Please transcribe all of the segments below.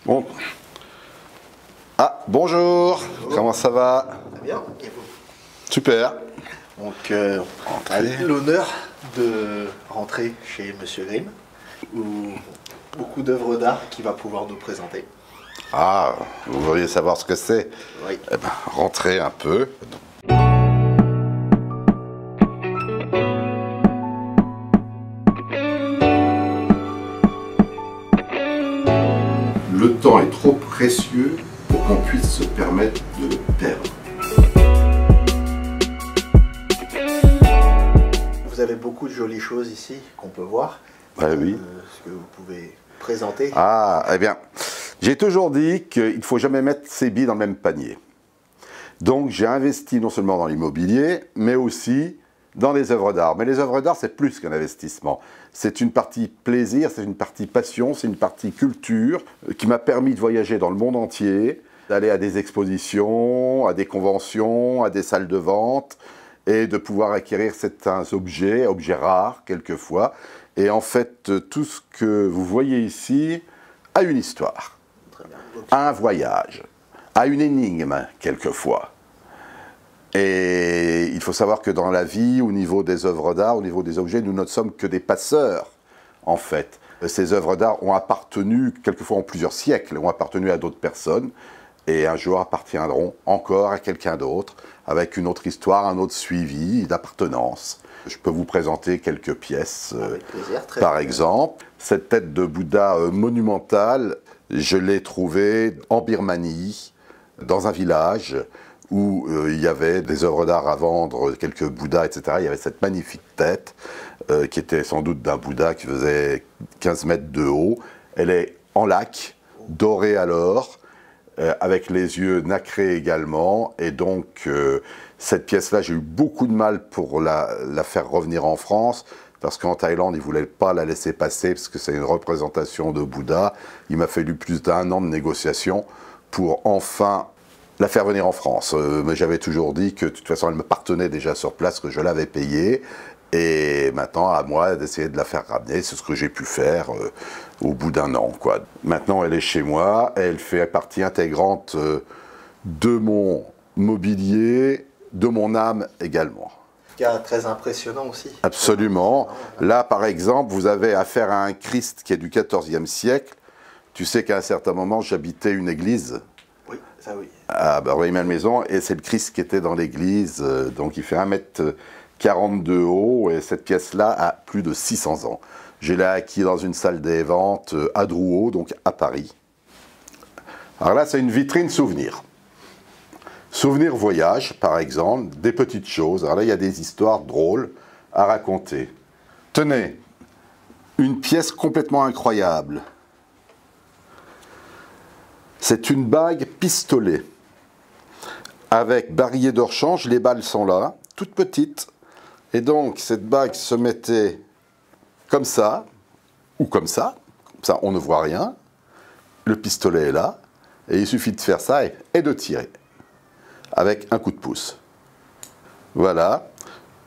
Bon. Ah, bonjour. Comment ça va? Très bien, et vous? Super. Donc, l'honneur de rentrer chez Monsieur Grimm, où beaucoup d'œuvres d'art qu'il va pouvoir nous présenter. Ah, vous voudriez savoir ce que c'est? Oui. Eh ben, rentrez un peu. Le temps est trop précieux pour qu'on puisse se permettre de le perdre. Vous avez beaucoup de jolies choses ici qu'on peut voir. Ah oui. Ce que vous pouvez présenter. Ah, eh bien, j'ai toujours dit qu'il ne faut jamais mettre ses billes dans le même panier. Donc j'ai investi non seulement dans l'immobilier, mais aussi dans les œuvres d'art. Mais les œuvres d'art, c'est plus qu'un investissement. C'est une partie plaisir, c'est une partie passion, c'est une partie culture qui m'a permis de voyager dans le monde entier, d'aller à des expositions, à des conventions, à des salles de vente, et de pouvoir acquérir certains objets rares quelquefois. Et en fait, tout ce que vous voyez ici a une histoire, a un voyage, a une énigme quelquefois. Et il faut savoir que dans la vie, au niveau des œuvres d'art, au niveau des objets, nous ne sommes que des passeurs, en fait. Ces œuvres d'art ont appartenu, quelquefois en plusieurs siècles, ont appartenu à d'autres personnes, et un jour appartiendront encore à quelqu'un d'autre, avec une autre histoire, un autre suivi d'appartenance. Je peux vous présenter quelques pièces. Avec plaisir, par exemple, cette tête de Bouddha monumentale, je l'ai trouvée en Birmanie, dans un village, où il y avait des œuvres d'art à vendre, quelques Bouddhas, etc. Il y avait cette magnifique tête, qui était sans doute d'un Bouddha qui faisait 15 mètres de haut. Elle est en lac, dorée à l'or, avec les yeux nacrés également. Et donc, cette pièce-là, j'ai eu beaucoup de mal pour la faire revenir en France, parce qu'en Thaïlande, ils ne voulaient pas la laisser passer, parce que c'est une représentation de Bouddha. Il m'a fallu plus d'1 an de négociation pour enfin la faire venir en France. Mais j'avais toujours dit que de toute façon elle me partenait déjà sur place, que je l'avais payée, et maintenant à moi d'essayer de la faire ramener. C'est ce que j'ai pu faire au bout d'1 an, quoi. Maintenant elle est chez moi, elle fait partie intégrante de mon mobilier, de mon âme également. Très impressionnant aussi. Absolument. Là par exemple vous avez affaire à un Christ qui est du XIVe siècle. Tu sais qu'à un certain moment j'habitais une église. Oui, ça oui. À Rueil-Malmaison, et c'est le Christ qui était dans l'église, donc il fait 1,40 m de haut, et cette pièce-là a plus de 600 ans. Je l'ai acquis dans une salle des ventes à Drouot, donc à Paris. Alors là, c'est une vitrine souvenir. Souvenir voyage, par exemple, des petites choses. Alors là, il y a des histoires drôles à raconter. Tenez, une pièce complètement incroyable. C'est une bague pistolet, avec barillet de rechange, les balles sont là, toutes petites. Et donc, cette bague se mettait comme ça, ou comme ça on ne voit rien. Le pistolet est là, et il suffit de faire ça et de tirer, avec un coup de pouce. Voilà,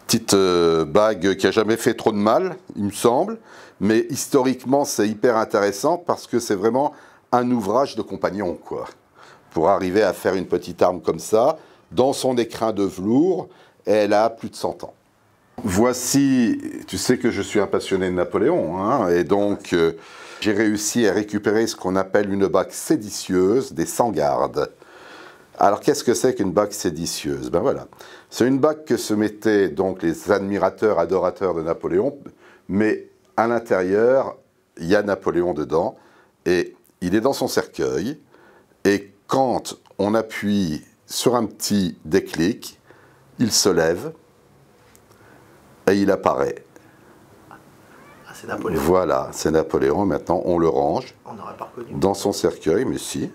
petite bague qui n'a jamais fait trop de mal, il me semble, mais historiquement, c'est hyper intéressant parce que c'est vraiment un ouvrage de compagnon, quoi. Pour arriver à faire une petite arme comme ça, dans son écrin de velours, et elle a plus de 100 ans. Voici, tu sais que je suis un passionné de Napoléon, hein, et donc j'ai réussi à récupérer ce qu'on appelle une bague séditieuse des 100 gardes. Alors qu'est-ce que c'est qu'une bague séditieuse? Ben voilà, c'est une bague que se mettaient donc les admirateurs, adorateurs de Napoléon, mais à l'intérieur, il y a Napoléon dedans, et il est dans son cercueil, et quand on appuie sur un petit déclic, il se lève et il apparaît. Ah, c'est Napoléon. Voilà, c'est Napoléon. Maintenant, on le range dans son cercueil, mais si.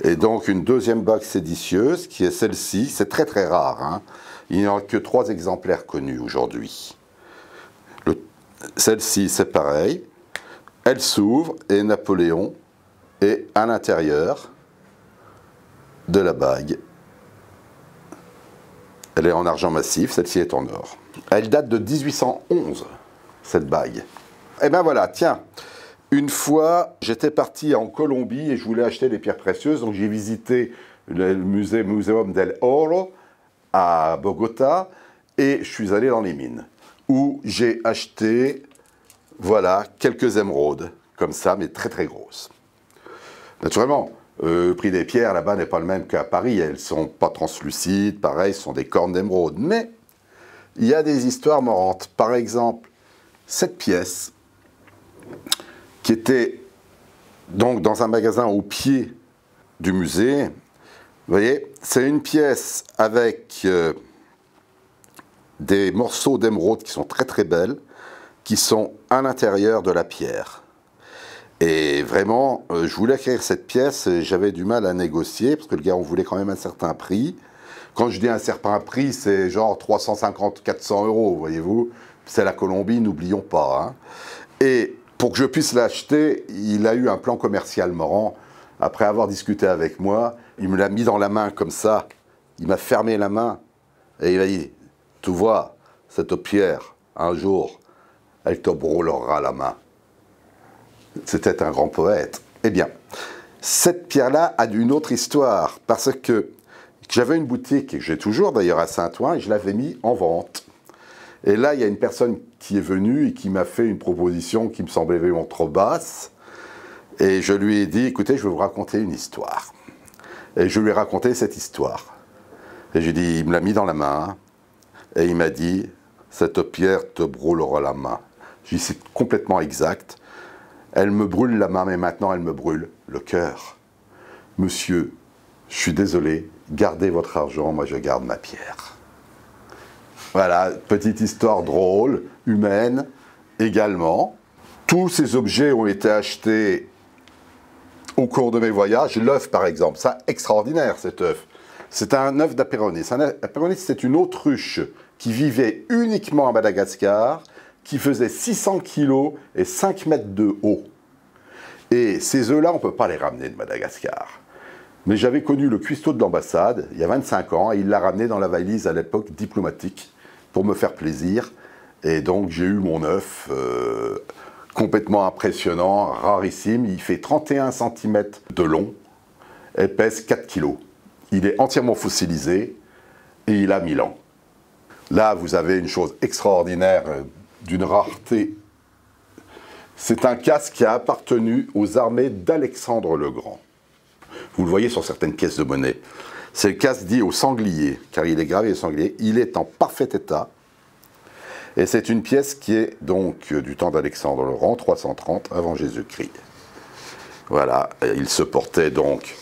Et donc, une deuxième bague séditieuse, qui est celle-ci. C'est très très rare, hein. Il n'y en a que 3 exemplaires connus aujourd'hui. Celle-ci, c'est pareil. Elle s'ouvre et Napoléon est à l'intérieur de la bague. Elle est en argent massif, celle-ci est en or. Elle date de 1811, cette bague. Et ben voilà, tiens, Une fois, j'étais parti en Colombie et je voulais acheter des pierres précieuses, donc j'ai visité le Museum del Oro à Bogota et je suis allé dans les mines où j'ai acheté, voilà, quelques émeraudes, comme ça, mais très très grosses. Naturellement, le prix des pierres là-bas n'est pas le même qu'à Paris, elles ne sont pas translucides, pareil, ce sont des cornes d'émeraude, mais il y a des histoires marrantes. Par exemple, cette pièce qui était donc dans un magasin au pied du musée, vous voyez, c'est une pièce avec des morceaux d'émeraude qui sont très très belles, qui sont à l'intérieur de la pierre. Et vraiment, je voulais acquérir cette pièce, et j'avais du mal à négocier, parce que le gars, on voulait quand même un certain prix. Quand je dis un certain prix, c'est genre 350, 400 euros, voyez-vous. C'est la Colombie, n'oublions pas. Hein. Et pour que je puisse l'acheter, il a eu un plan commercial marrant. Après avoir discuté avec moi, il me l'a mis dans la main comme ça. Il m'a fermé la main et il m'a dit, tu vois, cette pierre, un jour, elle te brûlera la main. C'était un grand poète. Eh bien, cette pierre-là a une autre histoire, parce que j'avais une boutique, que j'ai toujours d'ailleurs à Saint-Ouen, et je l'avais mis en vente. Et là, il y a une personne qui est venue et qui m'a fait une proposition qui me semblait vraiment trop basse. Et je lui ai dit, écoutez, je vais vous raconter une histoire. Et je lui ai raconté cette histoire. Et j'ai dit, il me l'a mis dans la main, et il m'a dit, cette pierre te brûlera la main. J'ai dit, c'est complètement exact. Elle me brûle la main, mais maintenant elle me brûle le cœur. Monsieur, je suis désolé, gardez votre argent, moi je garde ma pierre. Voilà, petite histoire drôle, humaine également. Tous ces objets ont été achetés au cours de mes voyages. L'œuf, par exemple, c'est extraordinaire cet œuf. C'est un œuf d'Aperonis. Aperonis, c'est une autruche qui vivait uniquement à Madagascar, qui faisait 600 kilos et 5 mètres de haut. Et ces œufs-là, on ne peut pas les ramener de Madagascar. Mais j'avais connu le cuistot de l'ambassade, il y a 25 ans, et il l'a ramené dans la valise à l'époque diplomatique, pour me faire plaisir. Et donc j'ai eu mon œuf complètement impressionnant, rarissime. Il fait 31 cm de long et pèse 4 kg. Il est entièrement fossilisé et il a 1000 ans. Là, vous avez une chose extraordinaire, d'une rareté. C'est un casque qui a appartenu aux armées d'Alexandre le Grand. Vous le voyez sur certaines pièces de monnaie. C'est le casque dit au sanglier, car il est gravé au sanglier. Il est en parfait état. Et c'est une pièce qui est donc du temps d'Alexandre le Grand, 330 avant Jésus-Christ. Voilà, et il se portait donc,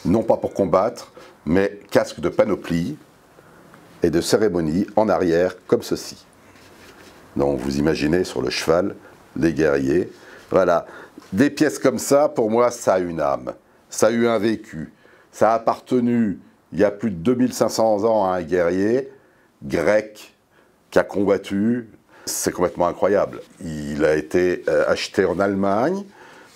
non pas pour combattre, mais casque de panoplie et de cérémonie en arrière, comme ceci. Donc vous imaginez sur le cheval, les guerriers. Voilà, des pièces comme ça, pour moi, ça a une âme. Ça a eu un vécu. Ça a appartenu, il y a plus de 2500 ans, à un guerrier grec qui a combattu. C'est complètement incroyable. Il a été acheté en Allemagne,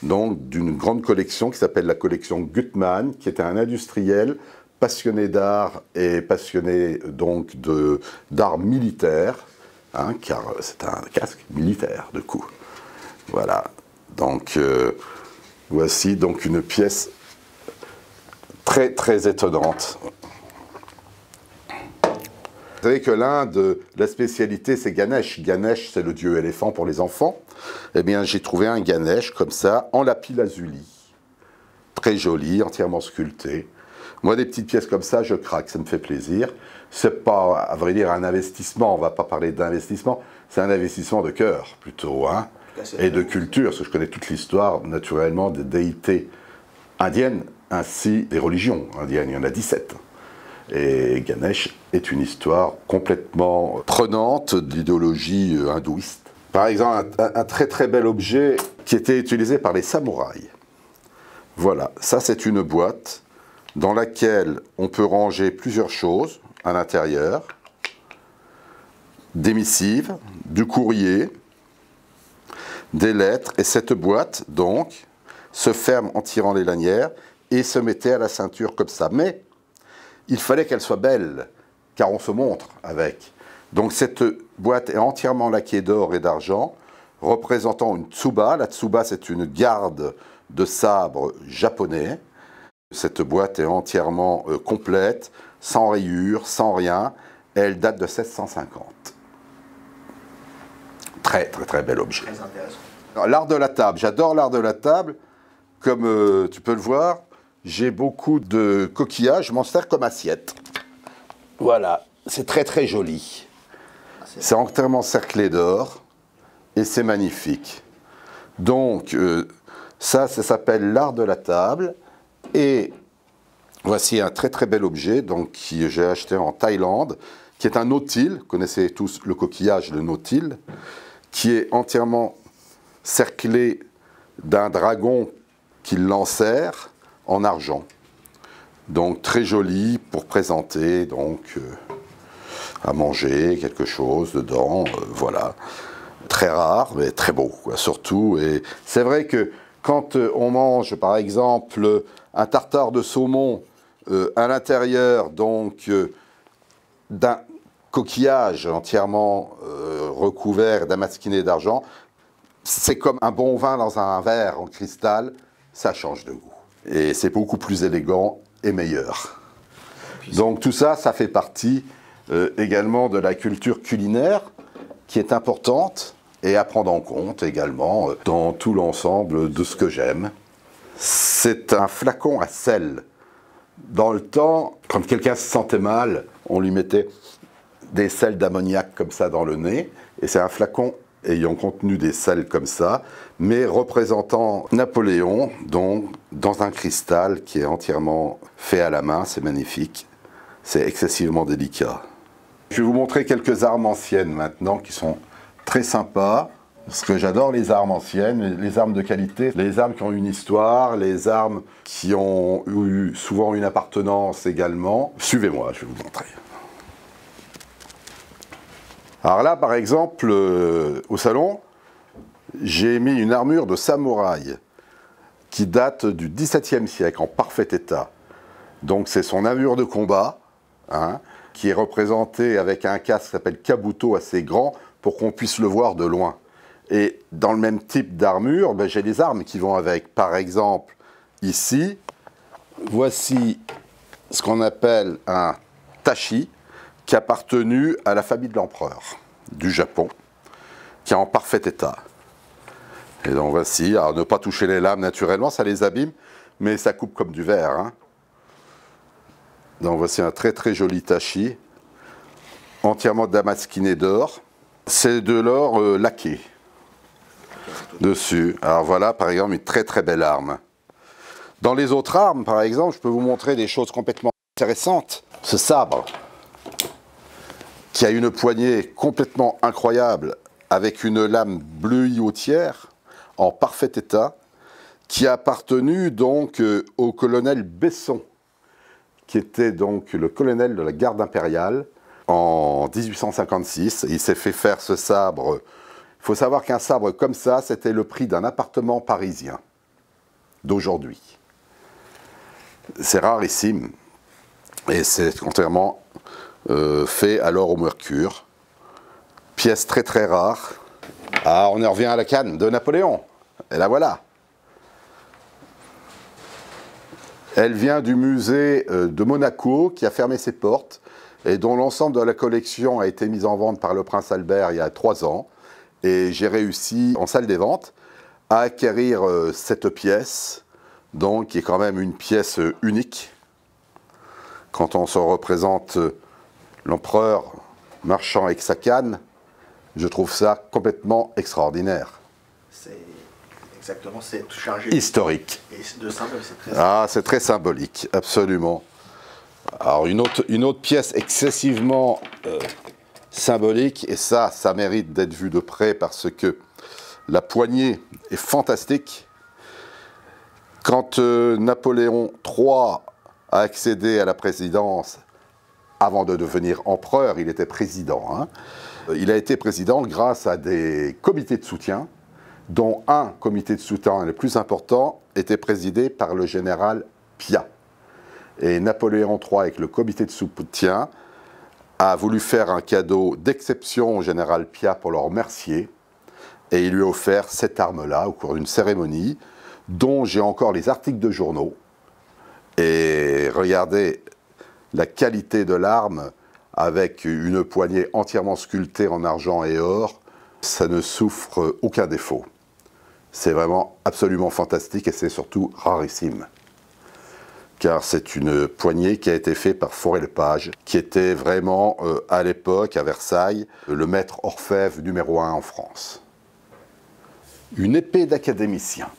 donc d'une grande collection qui s'appelle la collection Gutmann, qui était un industriel passionné d'art et passionné donc d'art militaire, hein, car c'est un casque militaire de coup. Voilà, donc voici donc une pièce très très étonnante. Vous savez que l'Inde, la spécialité c'est Ganesh. Ganesh c'est le dieu éléphant pour les enfants. Eh bien j'ai trouvé un Ganesh comme ça, en lapis-lazuli. Très joli, entièrement sculpté. Moi des petites pièces comme ça, je craque, ça me fait plaisir. C'est pas, à vrai dire, un investissement, on va pas parler d'investissement, c'est un investissement de cœur plutôt, hein, et de culture, parce que je connais toute l'histoire naturellement des déités indiennes, ainsi des religions indiennes, il y en a 17. Et Ganesh est une histoire complètement prenante d'idéologie hindouiste. Par exemple, un très très bel objet qui était utilisé par les samouraïs. Voilà, ça c'est une boîte dans laquelle on peut ranger plusieurs choses à l'intérieur, des missives, du courrier, des lettres, et cette boîte donc se ferme en tirant les lanières et se mettait à la ceinture comme ça. Mais il fallait qu'elle soit belle, car on se montre avec. Donc cette boîte est entièrement laquée d'or et d'argent, représentant une tsuba. La tsuba, c'est une garde de sabre japonais. Cette boîte est entièrement complète, sans rayures, sans rien. Et elle date de 1650. Très, très, très bel objet. Très intéressant. L'art de la table. J'adore l'art de la table. Comme tu peux le voir, j'ai beaucoup de coquillages. Je m'en sers comme assiette. Voilà. C'est très, très joli. C'est entièrement cerclé d'or. Et c'est magnifique. Donc, ça s'appelle l'art de la table. Et voici un très, très bel objet donc, que j'ai acheté en Thaïlande, qui est un nautile. Vous connaissez tous le coquillage, le nautile, qui est entièrement cerclé d'un dragon qui l'enserre en argent. Donc très joli pour présenter donc à manger quelque chose dedans, voilà. Très rare mais très beau quoi, surtout. Et c'est vrai que quand on mange par exemple un tartare de saumon à l'intérieur donc d'un coquillage entièrement recouvert damasquiné d'argent, c'est comme un bon vin dans un verre en cristal, ça change de goût. Et c'est beaucoup plus élégant et meilleur. Donc tout ça, ça fait partie également de la culture culinaire qui est importante et à prendre en compte également dans tout l'ensemble de ce que j'aime. C'est un flacon à sel. Dans le temps, quand quelqu'un se sentait mal, on lui mettait des sels d'ammoniac comme ça dans le nez, et c'est un flacon ayant contenu des sels comme ça, mais représentant Napoléon, donc dans un cristal qui est entièrement fait à la main, c'est magnifique, c'est excessivement délicat. Je vais vous montrer quelques armes anciennes maintenant qui sont très sympas, parce que j'adore les armes anciennes, les armes de qualité, les armes qui ont une histoire, les armes qui ont eu souvent une appartenance également. Suivez-moi, je vais vous montrer. Alors là, par exemple, au salon, j'ai mis une armure de samouraï qui date du XVIIe siècle, en parfait état. Donc c'est son armure de combat, hein, qui est représentée avec un casque qui s'appelle kabuto assez grand pour qu'on puisse le voir de loin. Et dans le même type d'armure, ben, j'ai les armes qui vont avec. Par exemple, ici, voici ce qu'on appelle un tachi, qui a appartenu à la famille de l'empereur du Japon, qui est en parfait état. Et donc voici, alors ne pas toucher les lames naturellement, ça les abîme, mais ça coupe comme du verre. Hein. Donc voici un très très joli tachi, entièrement damasquiné d'or. C'est de l'or laqué dessus. Alors voilà par exemple une très très belle arme. Dans les autres armes, par exemple, je peux vous montrer des choses complètement intéressantes. Ce sabre, qui a une poignée complètement incroyable, avec une lame bleuillotière, en parfait état, qui a appartenu donc au colonel Besson, qui était donc le colonel de la garde impériale, en 1856. Il s'est fait faire ce sabre. Il faut savoir qu'un sabre comme ça, c'était le prix d'un appartement parisien d'aujourd'hui. C'est rarissime, et c'est entièrement fait à l'or au mercure. Pièce très très rare. Ah, on en revient à la canne de Napoléon. Et la voilà. Elle vient du musée de Monaco qui a fermé ses portes et dont l'ensemble de la collection a été mise en vente par le prince Albert il y a 3 ans. Et j'ai réussi, en salle des ventes, à acquérir cette pièce, donc qui est quand même une pièce unique. Quand on se représente l'empereur marchant avec sa canne, je trouve ça complètement extraordinaire. C'est exactement, c'est chargé. Historique. Et de symbole, c'est très c'est très symbolique, absolument. Alors une autre pièce excessivement symbolique, et ça mérite d'être vu de près parce que la poignée est fantastique. Quand Napoléon III a accédé à la présidence, avant de devenir empereur, il était président. Hein. Il a été président grâce à des comités de soutien, dont un comité de soutien le plus important était présidé par le général Piat. Et Napoléon III, avec le comité de soutien, a voulu faire un cadeau d'exception au général Piat pour le remercier. Et il lui a offert cette arme-là au cours d'une cérémonie, dont j'ai encore les articles de journaux. Et regardez la qualité de l'arme avec une poignée entièrement sculptée en argent et or. Ça ne souffre aucun défaut. C'est vraiment absolument fantastique et c'est surtout rarissime. Car c'est une poignée qui a été faite par Forêt-Lepage, qui était vraiment, à l'époque, à Versailles, le maître orfèvre numéro 1 en France. Une épée d'académicien.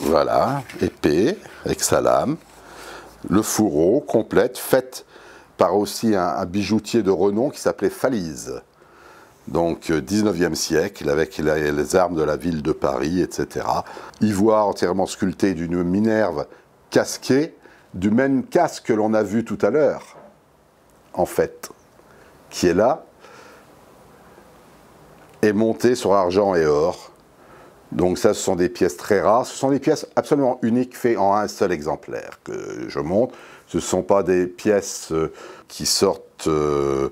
Voilà, épée, avec sa lame. Le fourreau, complète, faite par aussi un bijoutier de renom qui s'appelait Falise. Donc 19e siècle, avec les armes de la ville de Paris, etc. Ivoire entièrement sculpté d'une Minerve casquée, du même casque que l'on a vu tout à l'heure, en fait, qui est là, et monté sur argent et or. Donc ça, ce sont des pièces très rares, ce sont des pièces absolument uniques, faites en un seul exemplaire que je montre. Ce ne sont pas des pièces qui sortent de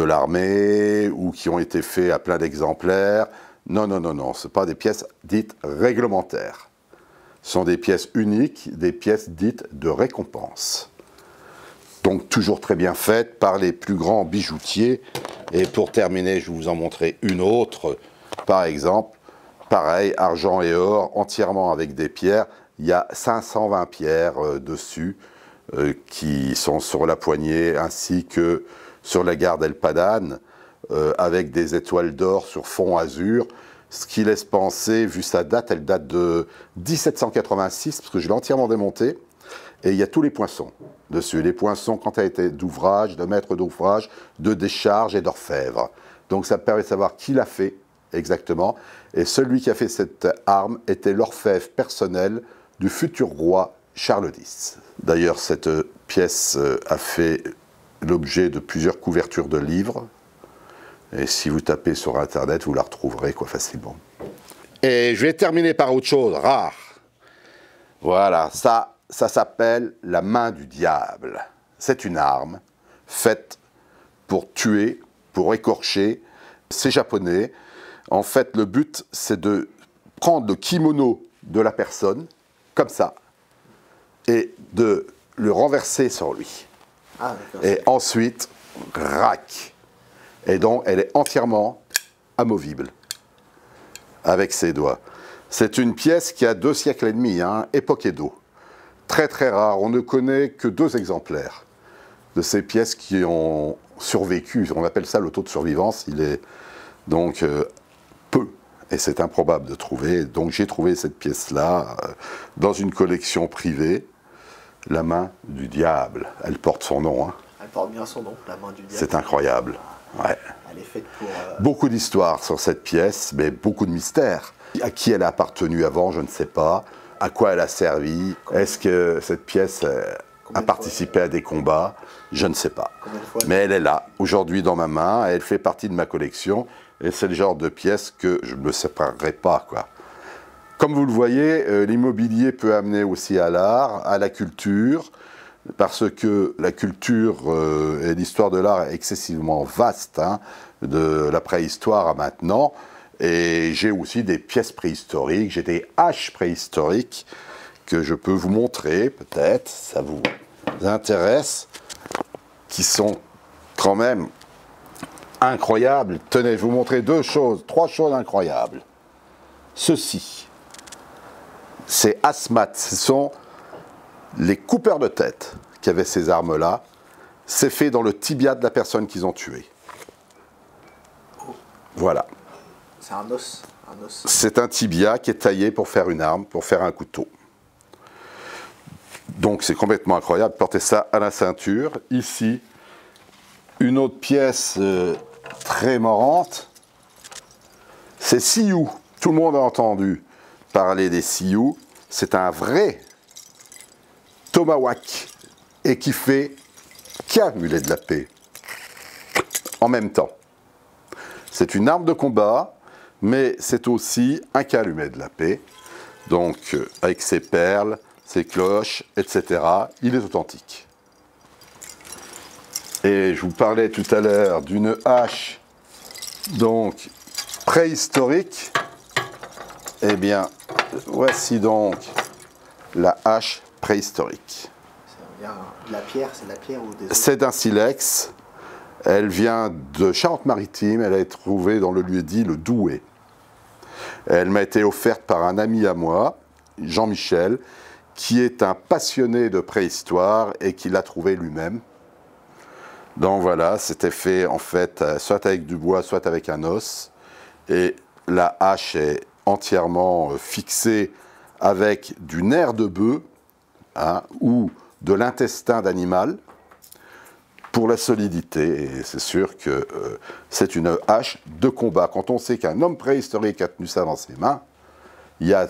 l'armée ou qui ont été faites à plein d'exemplaires. Non, non, non, non, ce ne sont pas des pièces dites réglementaires. Ce sont des pièces uniques, des pièces dites de récompense. Donc toujours très bien faites par les plus grands bijoutiers. Et pour terminer, je vais vous en montrer une autre. Par exemple, pareil, argent et or, entièrement avec des pierres. Il y a 520 pierres dessus. Qui sont sur la poignée ainsi que sur la garde El Padan avec des étoiles d'or sur fond azur, ce qui laisse penser, vu sa date, elle date de 1786 parce que je l'ai entièrement démontée et il y a tous les poinçons dessus, les poinçons quantité d'ouvrage, de maître d'ouvrage, de décharge et d'orfèvre. Donc ça permet de savoir qui l'a fait exactement et celui qui a fait cette arme était l'orfèvre personnel du futur roi Charles X. D'ailleurs, cette pièce a fait l'objet de plusieurs couvertures de livres. Et si vous tapez sur Internet, vous la retrouverez facilement. Et je vais terminer par autre chose, rare. Voilà, ça s'appelle la main du diable. C'est une arme faite pour tuer, pour écorcher. C'est japonais. En fait, le but, c'est de prendre le kimono de la personne, comme ça, et de le renverser sur lui. Ah, et ensuite, rac. Et donc, elle est entièrement amovible avec ses doigts. C'est une pièce qui a 2 siècles et demi, époque Edo. Très très rare. On ne connaît que 2 exemplaires de ces pièces qui ont survécu. On appelle ça le taux de survivance. Il est donc peu. Et c'est improbable de trouver. Donc j'ai trouvé cette pièce-là dans une collection privée. La main du diable. Elle porte son nom. Elle porte bien son nom, la main du diable. C'est incroyable. Ouais. Elle est faite pour... Beaucoup d'histoires sur cette pièce, mais beaucoup de mystères. À qui elle a appartenu avant, je ne sais pas. À quoi elle a servi. Est-ce que cette pièce a participé à des combats? Je ne sais pas. Mais elle est là, aujourd'hui dans ma main. Elle fait partie de ma collection. Et c'est le genre de pièce que je ne me séparerai pas, Comme vous le voyez, l'immobilier peut amener aussi à l'art, à la culture, parce que la culture et l'histoire de l'art est excessivement vaste, de la préhistoire à maintenant. Et j'ai aussi des pièces préhistoriques, j'ai des haches préhistoriques que je peux vous montrer, peut-être, ça vous intéresse, qui sont quand même incroyables. Tenez, je vais vous montrer 3 choses incroyables. Ceci. C'est Asmat, ce sont les coupeurs de tête qui avaient ces armes-là. C'est fait dans le tibia de la personne qu'ils ont tuée. Voilà. C'est un os. C'est un tibia qui est taillé pour faire une arme, pour faire un couteau. Donc c'est complètement incroyable. Portez ça à la ceinture. Ici, une autre pièce très marrante. C'est Sioux. Tout le monde a entendu parler des Sioux. C'est un vrai tomahawk et qui fait qu'amulet de la paix en même temps. C'est une arme de combat, mais c'est aussi un calumet de la paix. Donc avec ses perles, ses cloches, etc. Il est authentique. Et je vous parlais tout à l'heure d'une hache, donc préhistorique, eh bien, voici donc la hache préhistorique. La pierre, c'est de la pierre ou des... C'est d'un silex. Elle vient de Charente-Maritime. Elle a été trouvée dans le lieu-dit le Douai. Elle m'a été offerte par un ami à moi, Jean-Michel, qui est un passionné de préhistoire et qui l'a trouvée lui-même. Donc voilà, c'était fait en fait soit avec du bois, soit avec un os. Et la hache est entièrement fixée avec du nerf de bœuf, hein, ou de l'intestin d'animal pour la solidité. Et c'est sûr que c'est une hache de combat. Quand on sait qu'un homme préhistorique a tenu ça dans ses mains,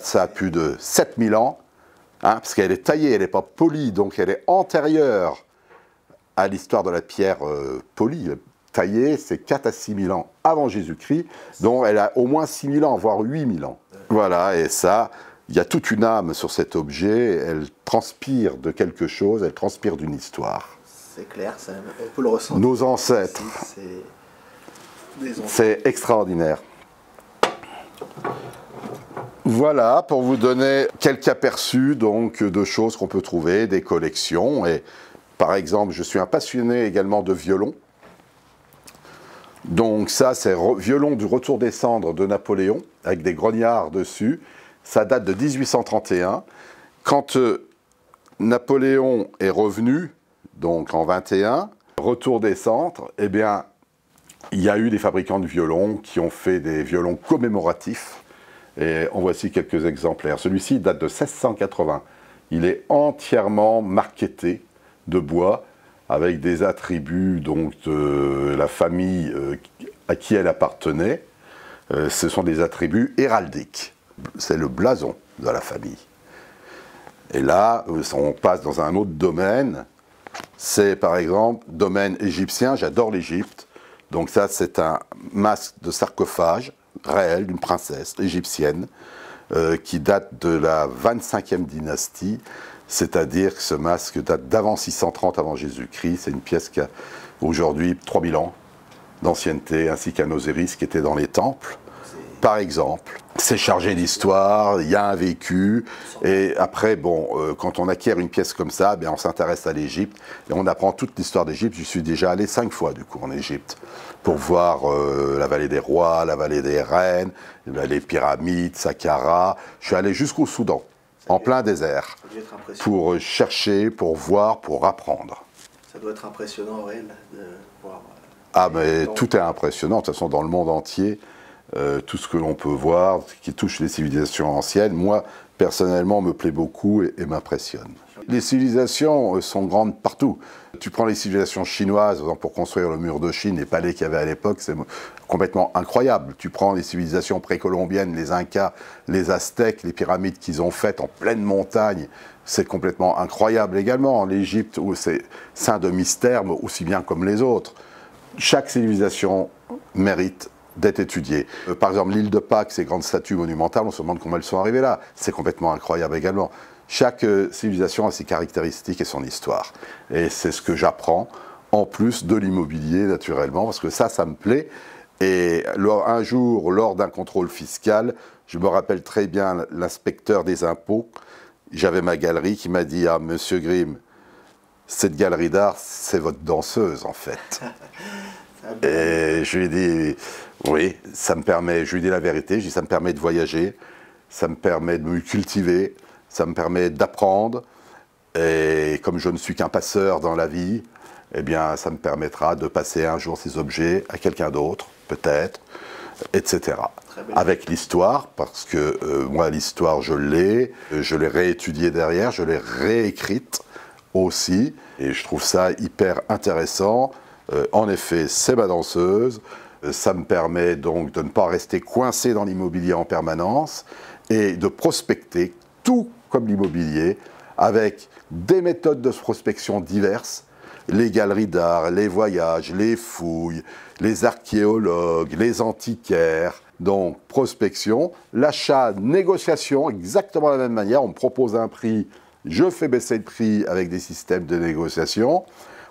ça a plus de 7000 ans, hein, parce qu'elle est taillée, elle n'est pas polie, donc elle est antérieure à l'histoire de la pierre polie. Taillée, c'est 4 à 6 000 ans avant Jésus-Christ, donc elle a au moins 6 000 ans, voire 8 000 ans. Voilà, et ça, il y a toute une âme sur cet objet, elle transpire de quelque chose, elle transpire d'une histoire. C'est clair, on peut le ressentir. Nos ancêtres, c'est extraordinaire. Voilà, pour vous donner quelques aperçus donc, de choses qu'on peut trouver, des collections. Et, par exemple, je suis un passionné également de violon. Donc ça, c'est violon du Retour des cendres de Napoléon, avec des grognards dessus. Ça date de 1831. Quand Napoléon est revenu, donc en 21, Retour des cendres, eh bien, il y a eu des fabricants de violons qui ont fait des violons commémoratifs. Et en voici quelques exemplaires. Celui-ci date de 1680. Il est entièrement marqueté de bois, avec des attributs donc, de la famille à qui elle appartenait. Ce sont des attributs héraldiques. C'est le blason de la famille. Et là, on passe dans un autre domaine. C'est par exemple, domaine égyptien, j'adore l'Égypte. Donc ça, c'est un masque de sarcophage réel d'une princesse égyptienne qui date de la 25e dynastie. C'est-à-dire que ce masque date d'avant 630 avant Jésus-Christ. C'est une pièce qui a aujourd'hui 3000 ans d'ancienneté, ainsi qu'un Osiris qui était dans les temples. Par exemple, c'est chargé d'histoire, il y a un vécu, et après, bon, quand on acquiert une pièce comme ça, bien, on s'intéresse à l'Égypte, et on apprend toute l'histoire d'Égypte. Je suis déjà allé 5 fois, du coup, en Égypte, pour voir la vallée des rois, la vallée des reines, les pyramides, Saqqara. Je suis allé jusqu'au Soudan, en plein désert, pour chercher, pour voir, pour apprendre. Ça doit être impressionnant, réel, de voir... Ah, mais tout est impressionnant, de toute façon, dans le monde entier. Tout ce que l'on peut voir, qui touche les civilisations anciennes, moi, personnellement, me plaît beaucoup et m'impressionne. Les civilisations sont grandes partout. Tu prends les civilisations chinoises, pour construire le mur de Chine, les palais qu'il y avait à l'époque, c'est complètement incroyable. Tu prends les civilisations précolombiennes, les Incas, les Aztèques, les pyramides qu'ils ont faites en pleine montagne, c'est complètement incroyable également. L'Égypte, c'est ceint de mystères, aussi bien comme les autres. Chaque civilisation mérite d'être étudiée. Par exemple, l'île de Pâques, ces grandes statues monumentales, on se demande comment elles sont arrivées là. C'est complètement incroyable également. Chaque civilisation a ses caractéristiques et son histoire. Et c'est ce que j'apprends, en plus de l'immobilier, naturellement, parce que ça me plaît. Et un jour, lors d'un contrôle fiscal, je me rappelle très bien l'inspecteur des impôts, j'avais ma galerie qui m'a dit « Ah, monsieur Grimm, cette galerie d'art, c'est votre danseuse, en fait. » Et je lui ai dit, oui, ça me permet, je lui ai dit la vérité, je lui ai dit, ça me permet de voyager, ça me permet de me cultiver, ça me permet d'apprendre, et comme je ne suis qu'un passeur dans la vie, eh bien, ça me permettra de passer un jour ces objets à quelqu'un d'autre, peut-être, etc. Avec l'histoire, parce que moi, l'histoire, je l'ai réétudiée derrière, je l'ai réécrite aussi, et je trouve ça hyper intéressant. En effet, c'est ma danseuse, ça me permet donc de ne pas rester coincé dans l'immobilier en permanence et de prospecter tout comme l'immobilier avec des méthodes de prospection diverses, les galeries d'art, les voyages, les fouilles, les archéologues, les antiquaires. Donc prospection, l'achat, négociation, exactement de la même manière, on me propose un prix, je fais baisser le prix avec des systèmes de négociation.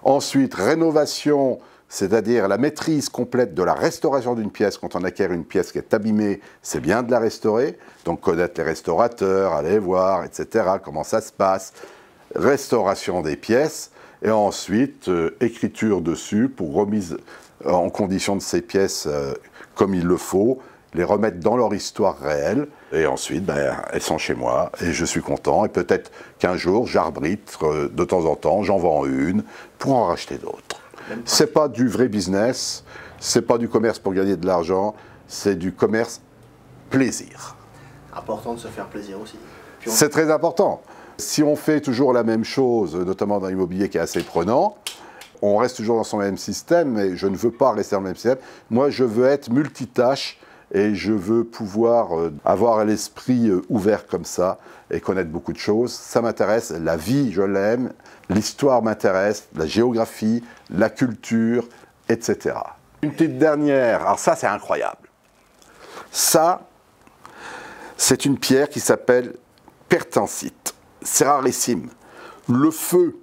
Ensuite, rénovation, c'est-à-dire la maîtrise complète de la restauration d'une pièce. Quand on acquiert une pièce qui est abîmée, c'est bien de la restaurer, donc connaître les restaurateurs, aller voir, etc., comment ça se passe, restauration des pièces, et ensuite écriture dessus pour remise en condition de ces pièces comme il le faut, les remettre dans leur histoire réelle, et ensuite elles sont chez moi, et je suis content, et peut-être qu'un jour j'arbitre de temps en temps, j'en vends une pour en racheter d'autres. C'est pas du vrai business, c'est pas du commerce pour gagner de l'argent, c'est du commerce plaisir. Important de se faire plaisir aussi. C'est très important. Si on fait toujours la même chose, notamment dans l'immobilier qui est assez prenant, on reste toujours dans son même système, mais je ne veux pas rester dans le même système. Moi, je veux être multitâche et je veux pouvoir avoir l'esprit ouvert comme ça et connaître beaucoup de choses. Ça m'intéresse, la vie, je l'aime, l'histoire m'intéresse, la géographie, la culture, etc. Une petite dernière, alors ça c'est incroyable. Ça, c'est une pierre qui s'appelle perthensite. C'est rarissime. Le feu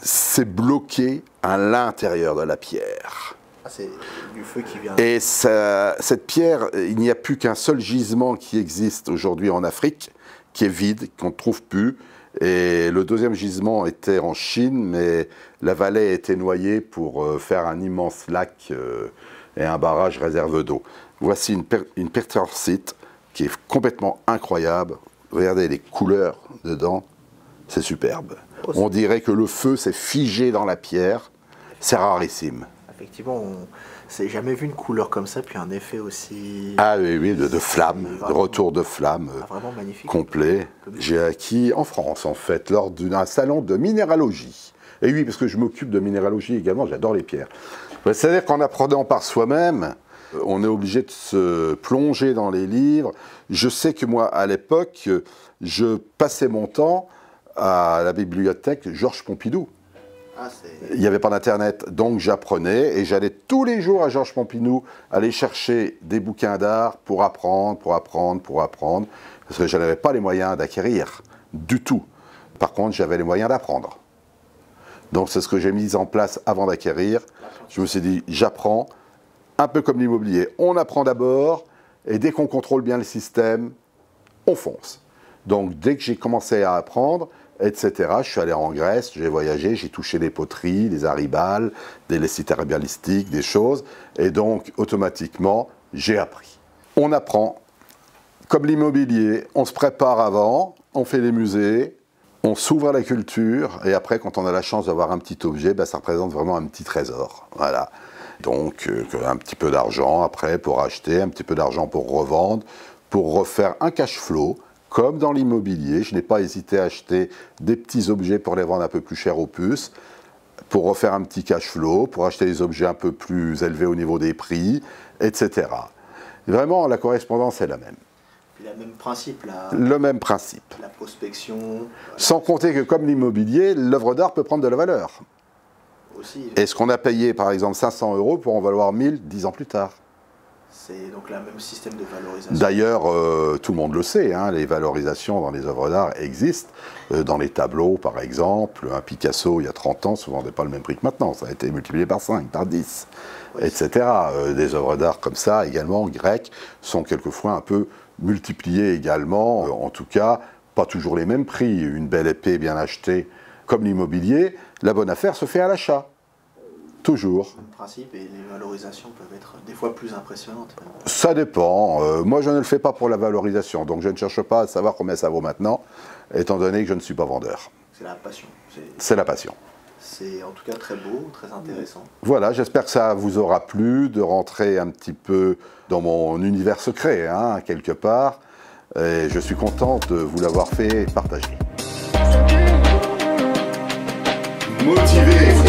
s'est bloqué à l'intérieur de la pierre. Ah, c'est du feu qui vient. Et cette pierre, il n'y a plus qu'un seul gisement qui existe aujourd'hui en Afrique, qui est vide, qu'on ne trouve plus. Et le deuxième gisement était en Chine, mais la vallée a été noyée pour faire un immense lac et un barrage réserve d'eau. Voici une perthensite qui est complètement incroyable. Regardez les couleurs dedans, c'est superbe. On dirait que le feu s'est figé dans la pierre, c'est rarissime. Effectivement, c'est jamais vu une couleur comme ça, puis un effet aussi... Ah oui, oui, de flamme, de retour de flamme vraiment magnifique. Complet. J'ai acquis en France, en fait, lors d'un salon de minéralogie. Et oui, parce que je m'occupe de minéralogie également, j'adore les pierres. C'est-à-dire qu'en apprenant par soi-même, on est obligé de se plonger dans les livres. Je sais que moi, à l'époque, je passais mon temps à la bibliothèque Georges Pompidou. Il n'y avait pas d'internet, donc j'apprenais et j'allais tous les jours à Georges Pompidou aller chercher des bouquins d'art pour apprendre, parce que je n'avais pas les moyens d'acquérir du tout. Par contre, j'avais les moyens d'apprendre. Donc c'est ce que j'ai mis en place avant d'acquérir. Je me suis dit, j'apprends, un peu comme l'immobilier. On apprend d'abord et dès qu'on contrôle bien le système, on fonce. Donc dès que j'ai commencé à apprendre, etc. Je suis allé en Grèce, j'ai voyagé, j'ai touché des poteries, des aribales, des lessites herbalistiques, des choses. Et donc, automatiquement, j'ai appris. On apprend. Comme l'immobilier, on se prépare avant, on fait des musées, on s'ouvre à la culture. Et après, quand on a la chance d'avoir un petit objet, ça représente vraiment un petit trésor. Voilà. Donc, un petit peu d'argent après pour acheter, un petit peu d'argent pour revendre, pour refaire un cash flow. Comme dans l'immobilier, je n'ai pas hésité à acheter des petits objets pour les vendre un peu plus cher aux puces, pour refaire un petit cash flow, pour acheter des objets un peu plus élevés au niveau des prix, etc. Vraiment, la correspondance est la même. Puis le même principe. Le même principe. La prospection. Sans compter que comme l'immobilier, l'œuvre d'art peut prendre de la valeur. Aussi. Et ce qu'on a payé, par exemple, 500 € pour en valoir 1000 10 ans plus tard. C'est donc le même système de valorisation. D'ailleurs, tout le monde le sait, hein, les valorisations dans les œuvres d'art existent. Dans les tableaux, par exemple, un Picasso, il y a 30 ans, ne vendait pas le même prix que maintenant. Ça a été multiplié par 5, par 10, oui, etc. Des œuvres d'art comme ça, également, grecques, sont quelquefois un peu multipliées également. En tout cas, pas toujours les mêmes prix. Une belle épée bien achetée, comme l'immobilier, la bonne affaire se fait à l'achat. Toujours. Le principe et les valorisations peuvent être des fois plus impressionnantes. Ça dépend. Moi, je ne le fais pas pour la valorisation. Donc, je ne cherche pas à savoir combien ça vaut maintenant, étant donné que je ne suis pas vendeur. C'est la passion. C'est la passion. C'est en tout cas très beau, très intéressant. Voilà, j'espère que ça vous aura plu de rentrer un petit peu dans mon univers secret, hein, quelque part. Et je suis content de vous l'avoir fait partager. Motivé.